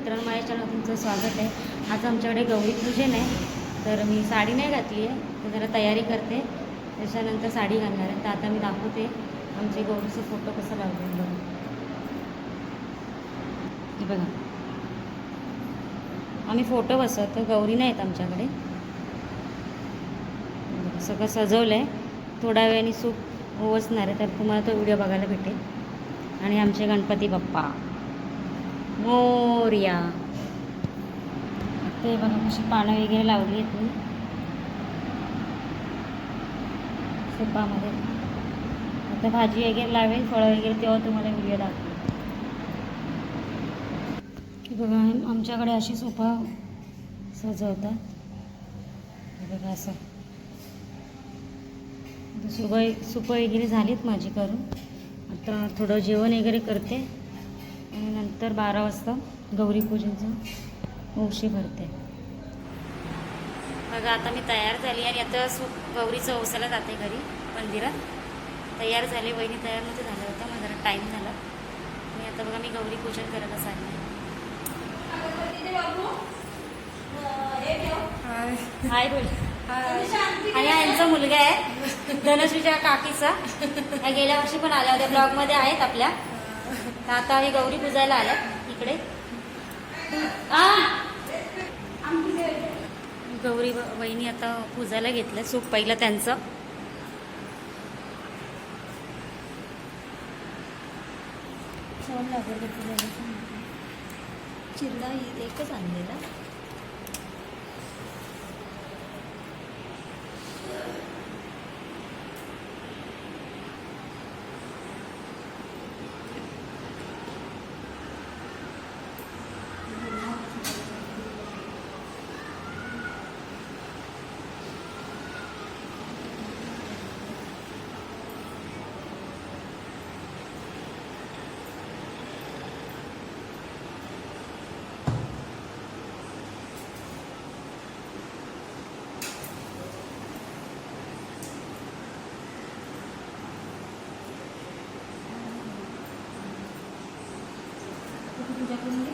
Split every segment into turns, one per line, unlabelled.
मित्रांनो, माझ्या चॅनलवर तुमचं स्वागत आहे. आज आमच्याकडे गौरी पूजन आहे, तर मी साडी नाही घातली आहे, तर जरा तयारी करते, त्याच्यानंतर साडी घालणार आहे. तर आता मी दाखवते आमचे गौरीचे फोटो कसं लावले बघा. हे बघा, आम्ही फोटो बसवतो, गौरी नाही आहेत आमच्याकडे. सगळं सजवलं आहे, थोड्या वेळाने सूप ओवसणार आहे, तर तुम्हाला तो व्हिडिओ बघायला भेटेल. आणि आमचे गणपती बाप्पा मोरया. ते बघा कशी पानं वगैरे लावली आहेत मी सुपामध्ये. आता भाजी वगैरे लावेल, फळं वगैरे, तेव्हा तुम्हाला व्हिडिओ दाखवेल. बघा आमच्याकडे अशी सोपा सजवतात. बघा असं सुपं वगैरे झालीत माझी करून. आता थोडं जेवण वगैरे करते आणि नंतर 12 वाजता गौरी पूजनचं ओशी भरते. बघा आता मी तयार झाली आणि आता गौरीचं ओसायला जाते घरी मंदिरात. तयार झाले, वहिनी तयार नव्हते झालं होतं, मग जरा टाईम झाला. मी आता बघा मी गौरी पूजन करायला चालले. हाय बोल. आणि यांचा मुलगा आहे धनश्रीच्या काकीचा. या गेल्या वर्षी पण आल्या होत्या, ब्लॉगमध्ये आहेत आपल्या. तर आता हे गौरी पूजायला आल्या इकडे. गौरी वहिनी आता पूजायला घेतलं. सूप पहिलं त्यांचं. चिरडा एकच आणलेला. पूजा करून घे.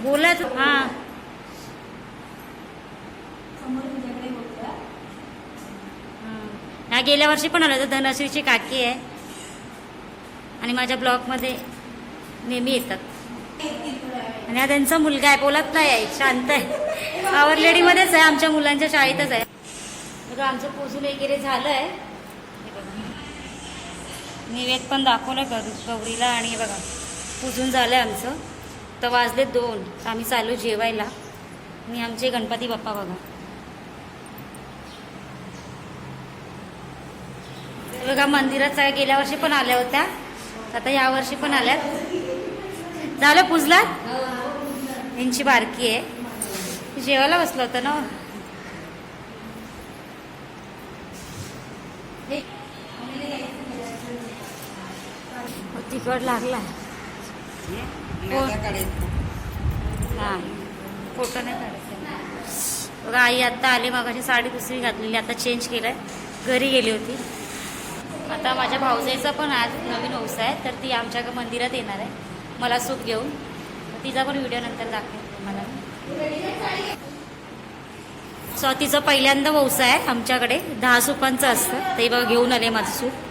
बोलाच. हां, ह्या गेल्या वर्षी पण आलं. तर धनश्रीची काकी आहे आणि माझ्या ब्लॉगमध्ये नेहमी येतात. आणि हा त्यांचा मुलगा आहे, बोलत नाही आहे, शांत आहे. आवर लेडीमध्येच आहे, आमच्या मुलांच्या शाळेतच आहे. बघा आमचं पोजून वगैरे झालं आहे. निवेद पण दाखवलं गौरीला. आणि हे बघा पूजून झालं आमचं. तर वाजले 2. आम्ही चालू जेवायला. आणि आमचे गणपती बाप्पा बघा. बघा मंदिरात गेल्या वर्षी पण आल्या होत्या, आता या वर्षी पण आल्यात. झालं पूजला. यांची बारकी आहे, जेवायला बसलं होतं ना. तिकड लागला. हां फोटो नाही काढायचा. बघा आई आत्ता आली, मगाशी साडी दुसरी घातलेली, आता चेंज केलंय, घरी गेली होती. आता माझ्या भाऊजाईचा पण आज नवीन हौसा आहे, तर ती आमच्या मंदिरात येणार आहे मला सूप घेऊन. तिचा पण व्हिडिओ नंतर दाखवेल तुम्हाला. तिचं पहिल्यांदा वौसा आहे आमच्याकडे, 10 सूपांचं असतं. ते बघा घेऊन आले माझं सूप.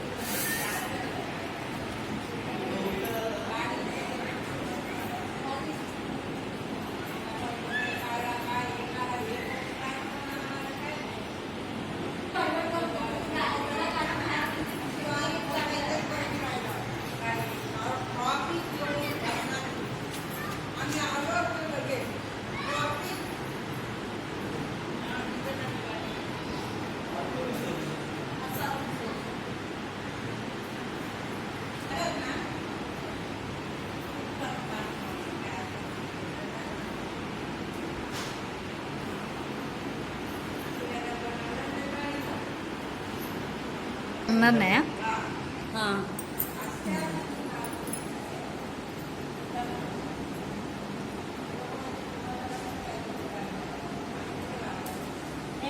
नाही हां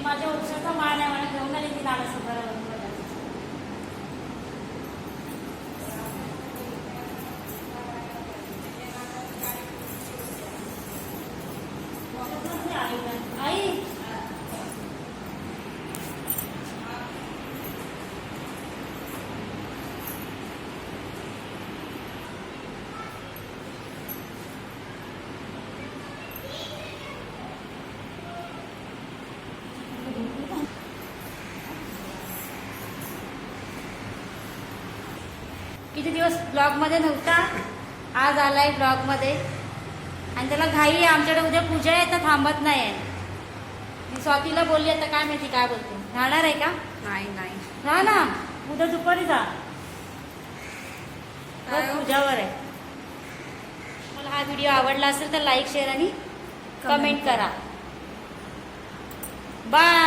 माझ्या वर्षाचा मान आहे, मला घेऊन आली ती लाडा सफर. आई किती दिवस ब्लॉगमध्ये नव्हता, आज आलाय ब्लॉगमध्ये. आणि त्याला घाई आहे, आमच्याकडे उद्या पूजा आहे तर थांबत नाही आहे. मी स्वातीला बोलली, आता काय माहिती काय बोलते. राहणार आहे का?
नाही
राहा ना, उद्या दुपारी जा, पूजावर आहे. मला हा व्हिडिओ आवडला असेल तर लाईक शेअर आणि कमेंट करा. बाय.